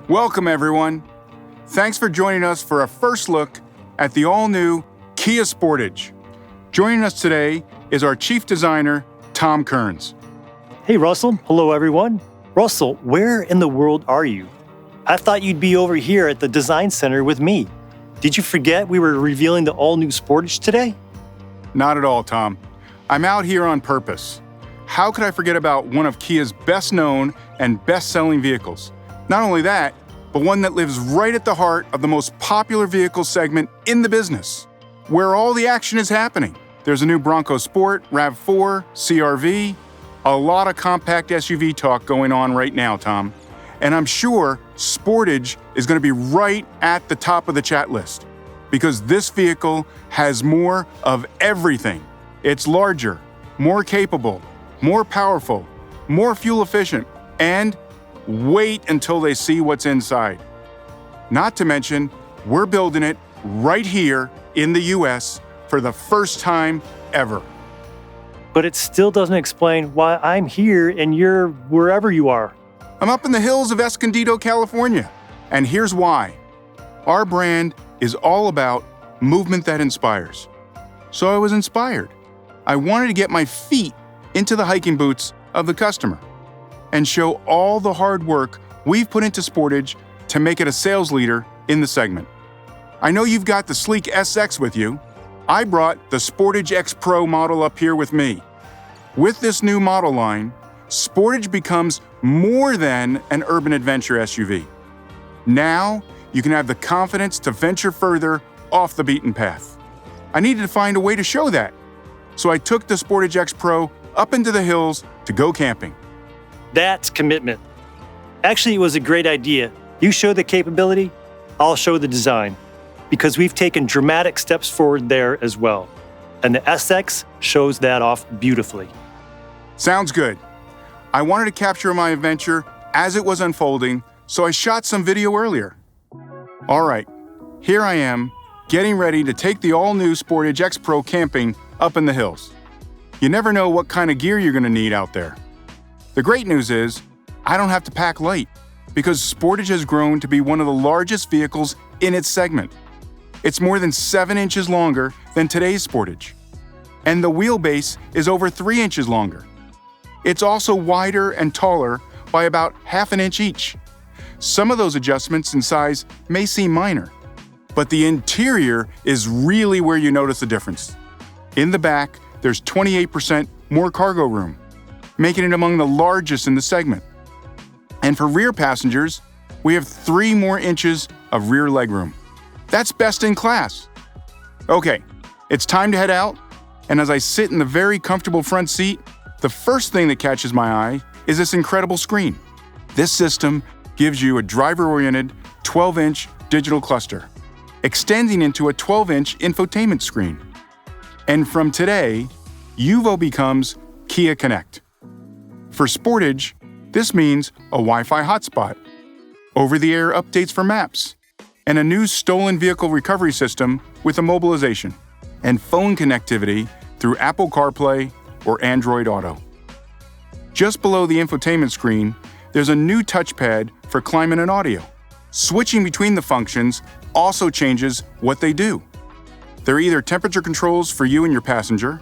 Welcome, everyone. Thanks for joining us for a first look at the all-new Kia Sportage. Joining us today is our Chief Designer, Tom Kearns. Hey, Russell. Hello, everyone. Russell, where in the world are you? I thought you'd be over here at the Design Center with me. Did you forget we were revealing the all-new Sportage today? Not at all, Tom. I'm out here on purpose. How could I forget about one of Kia's best-known and best-selling vehicles? Not only that, but one that lives right at the heart of the most popular vehicle segment in the business, where all the action is happening. There's a new Bronco Sport, RAV4, CR-V, a lot of compact SUV talk going on right now, Tom. And I'm sure Sportage is going to be right at the top of the chat list, because this vehicle has more of everything. It's larger, more capable, more powerful, more fuel efficient, and wait until they see what's inside. Not to mention, we're building it right here in the US for the first time ever. But it still doesn't explain why I'm here and you're wherever you are. I'm up in the hills of Escondido, California. And here's why. Our brand is all about movement that inspires. So I was inspired. I wanted to get my feet into the hiking boots of the customer and show all the hard work we've put into Sportage to make it a sales leader in the segment. I know you've got the sleek SX with you. I brought the Sportage X Pro model up here with me. With this new model line, Sportage becomes more than an urban adventure SUV. Now, you can have the confidence to venture further off the beaten path. I needed to find a way to show that, so I took the Sportage X Pro up into the hills to go camping. That's commitment. Actually, it was a great idea. You show the capability, I'll show the design, because we've taken dramatic steps forward there as well. And the SX shows that off beautifully. Sounds good. I wanted to capture my adventure as it was unfolding, so I shot some video earlier. All right, here I am, getting ready to take the all-new Sportage X Pro camping up in the hills. You never know what kind of gear you're going to need out there. The great news is, I don't have to pack light, because Sportage has grown to be one of the largest vehicles in its segment. It's more than 7 inches longer than today's Sportage, and the wheelbase is over 3 inches longer. It's also wider and taller by about ½ an inch each. Some of those adjustments in size may seem minor, but the interior is really where you notice the difference. In the back, there's 28% more cargo room, making it among the largest in the segment. And for rear passengers, we have 3 more inches of rear legroom. That's best in class. Okay, it's time to head out, and as I sit in the very comfortable front seat, the first thing that catches my eye is this incredible screen. This system gives you a driver-oriented 12-inch digital cluster, extending into a 12-inch infotainment screen. And from today, Yuvo becomes Kia Connect. For Sportage, this means a Wi-Fi hotspot, over-the-air updates for maps, and a new stolen vehicle recovery system with immobilization, and phone connectivity through Apple CarPlay or Android Auto. Just below the infotainment screen, there's a new touchpad for climate and audio. Switching between the functions also changes what they do. They're either temperature controls for you and your passenger,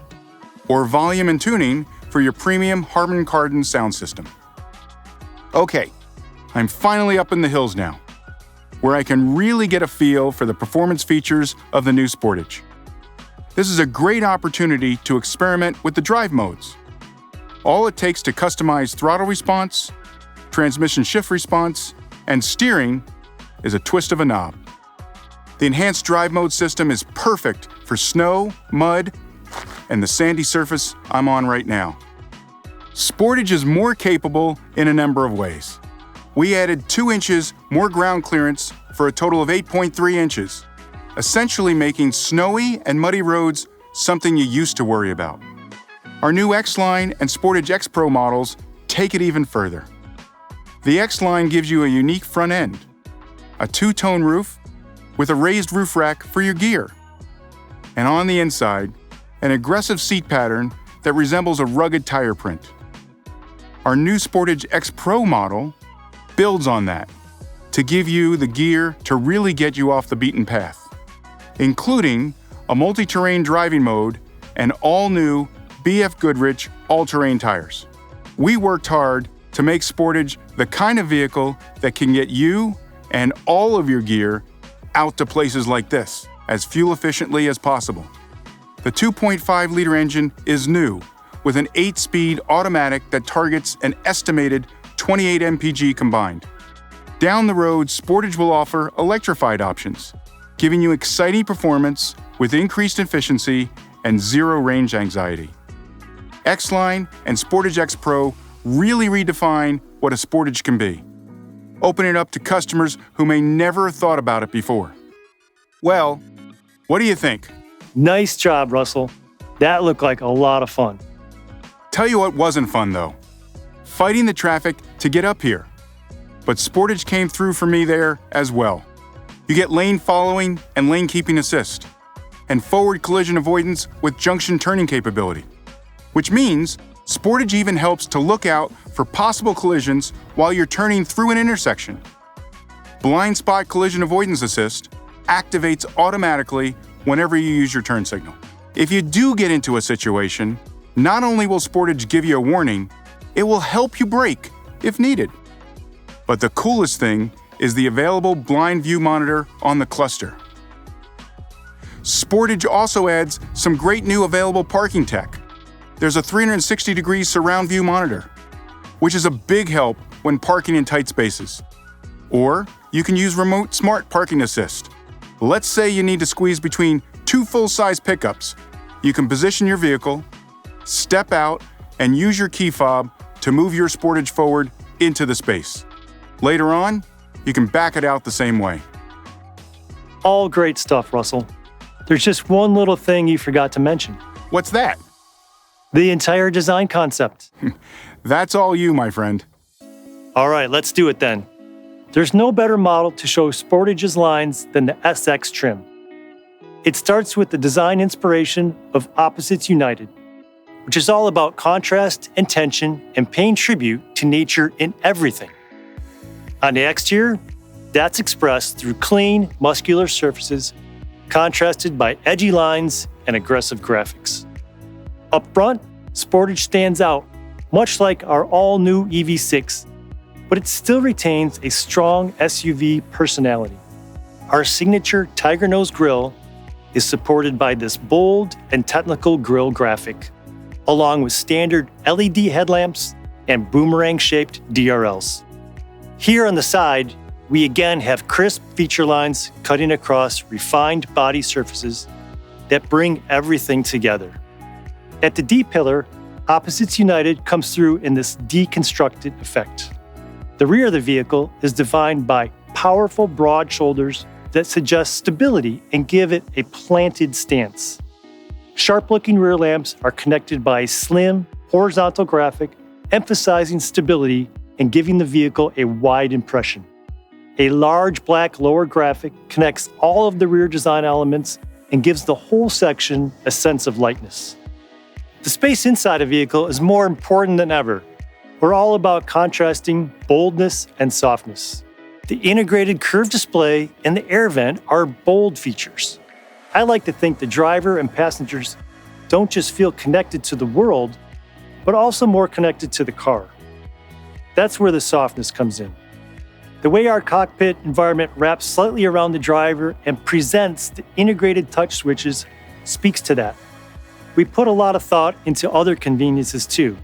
or volume and tuning for your premium Harman Kardon sound system. Okay, I'm finally up in the hills now, where I can really get a feel for the performance features of the new Sportage. This is a great opportunity to experiment with the drive modes. All it takes to customize throttle response, transmission shift response, and steering is a twist of a knob. The enhanced drive mode system is perfect for snow, mud, and the sandy surface I'm on right now. Sportage is more capable in a number of ways. We added 2 inches more ground clearance for a total of 8.3 inches, essentially making snowy and muddy roads something you used to worry about. Our new X-Line and Sportage X Pro models take it even further. The X-Line gives you a unique front end, a 2-tone roof with a raised roof rack for your gear, and on the inside, an aggressive seat pattern that resembles a rugged tire print. Our new Sportage X Pro model builds on that to give you the gear to really get you off the beaten path, including a multi-terrain driving mode and all-new BF Goodrich all-terrain tires. We worked hard to make Sportage the kind of vehicle that can get you and all of your gear out to places like this as fuel efficiently as possible. The 2.5-liter engine is new with an 8-speed automatic that targets an estimated 28 mpg combined. Down the road, Sportage will offer electrified options, giving you exciting performance with increased efficiency and zero range anxiety. X-Line and Sportage X Pro really redefine what a Sportage can be, opening it up to customers who may never have thought about it before. Well, what do you think? Nice job, Russell. That looked like a lot of fun. Tell you what wasn't fun, though. Fighting the traffic to get up here. But Sportage came through for me there as well. You get lane following and lane keeping assist, and forward collision avoidance with junction turning capability, which means Sportage even helps to look out for possible collisions while you're turning through an intersection. Blind spot collision avoidance assist activates automatically whenever you use your turn signal. If you do get into a situation, not only will Sportage give you a warning, it will help you brake if needed. But the coolest thing is the available blind view monitor on the cluster. Sportage also adds some great new available parking tech. There's a 360-degree surround view monitor, which is a big help when parking in tight spaces. Or you can use remote smart parking assist. Let's say you need to squeeze between two full-size pickups. You can position your vehicle, step out, and use your key fob to move your Sportage forward into the space. Later on, you can back it out the same way. All great stuff, Russell. There's just one little thing you forgot to mention. What's that? The entire design concept. That's all you, my friend. All right, let's do it then. There's no better model to show Sportage's lines than the SX trim. It starts with the design inspiration of Opposites United, which is all about contrast and tension and paying tribute to nature in everything. On the exterior, that's expressed through clean, muscular surfaces, contrasted by edgy lines and aggressive graphics. Up front, Sportage stands out, much like our all-new EV6, but it still retains a strong SUV personality. Our signature Tiger Nose grille is supported by this bold and technical grille graphic, along with standard LED headlamps and boomerang-shaped DRLs. Here on the side, we again have crisp feature lines cutting across refined body surfaces that bring everything together. At the D-pillar, Opposites United comes through in this deconstructed effect. The rear of the vehicle is defined by powerful broad shoulders that suggest stability and give it a planted stance. Sharp-looking rear lamps are connected by a slim, horizontal graphic emphasizing stability and giving the vehicle a wide impression. A large black lower graphic connects all of the rear design elements and gives the whole section a sense of lightness. The space inside a vehicle is more important than ever. We're all about contrasting boldness and softness. The integrated curved display and the air vent are bold features. I like to think the driver and passengers don't just feel connected to the world, but also more connected to the car. That's where the softness comes in. The way our cockpit environment wraps slightly around the driver and presents the integrated touch switches speaks to that. We put a lot of thought into other conveniences too.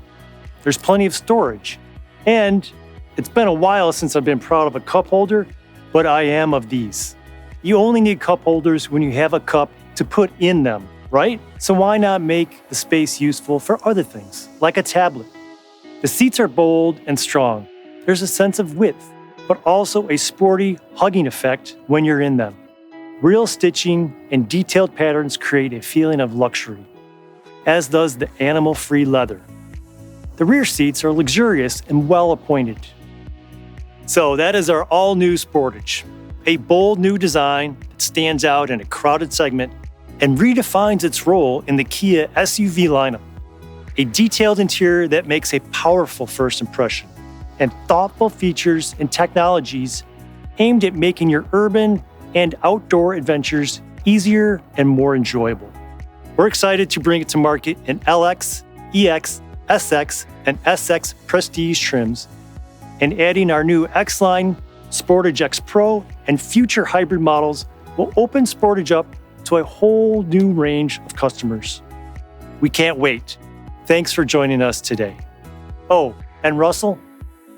There's plenty of storage. And it's been a while since I've been proud of a cup holder, but I am of these. You only need cup holders when you have a cup to put in them, right? So why not make the space useful for other things, like a tablet? The seats are bold and strong. There's a sense of width, but also a sporty hugging effect when you're in them. Real stitching and detailed patterns create a feeling of luxury, as does the animal-free leather. The rear seats are luxurious and well-appointed. So that is our all-new Sportage, a bold new design that stands out in a crowded segment and redefines its role in the Kia SUV lineup. A detailed interior that makes a powerful first impression, and thoughtful features and technologies aimed at making your urban and outdoor adventures easier and more enjoyable. We're excited to bring it to market in LX, EX, SX, and SX Prestige trims, and adding our new X-Line, Sportage X Pro, and future hybrid models will open Sportage up to a whole new range of customers. We can't wait. Thanks for joining us today. Oh, and Russell,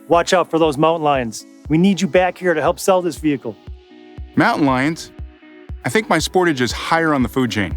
watch out for those mountain lions. We need you back here to help sell this vehicle. Mountain lions? I think my Sportage is higher on the food chain.